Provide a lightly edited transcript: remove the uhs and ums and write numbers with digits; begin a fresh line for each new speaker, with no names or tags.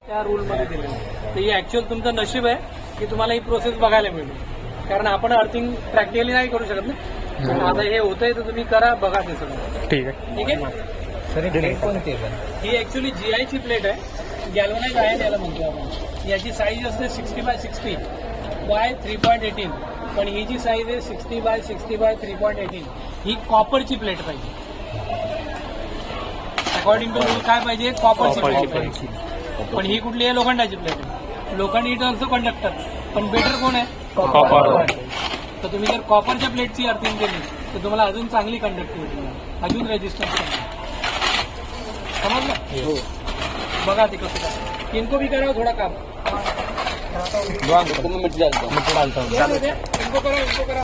त्या रूलमध्ये दिलेलं आहे. तर ही ऍक्च्युअल तुमचं नशीब आहे की तुम्हाला ही प्रोसेस बघायला मिळेल, कारण आपण अर्थिंग प्रॅक्टिकली नाही करू शकत ना. आता हे होतंय तर तुम्ही करा, बघा ते सगळं.
ठीक आहे.
ठीक आहे.
सर प्लेट कोणती आहे?
ही ऍक्च्युअली जीआयची प्लेट आहे, गॅल्वनाइज आयर्न याला म्हणतो आपण. याची साईज असते 60x60 बाय 3.18, पण ही जी साईज आहे 60x60 बाय 3.18 ही कॉपरची प्लेट पाहिजे. अकॉर्डिंग टू रूल काय पाहिजे? कॉपरची प्लेट पाहिजे. पण ही कुठली आहे? लोखंडाची प्लेट आहे. लोखंड इट ऑल्सो कंडक्टर, पण बेटर कोण आहे?
कॉपर.
तर तुम्ही जर कॉपरच्या प्लेटची अर्थिंग केली तर तुम्हाला अजून चांगली कंडक्टिव्हिटी मिळेल, अजून रेजिस्टन्स. समजलं? बघा ते कसं काय. इनको भी करा थोडा काम.
मिनट डालता हूँ.
इनको करा.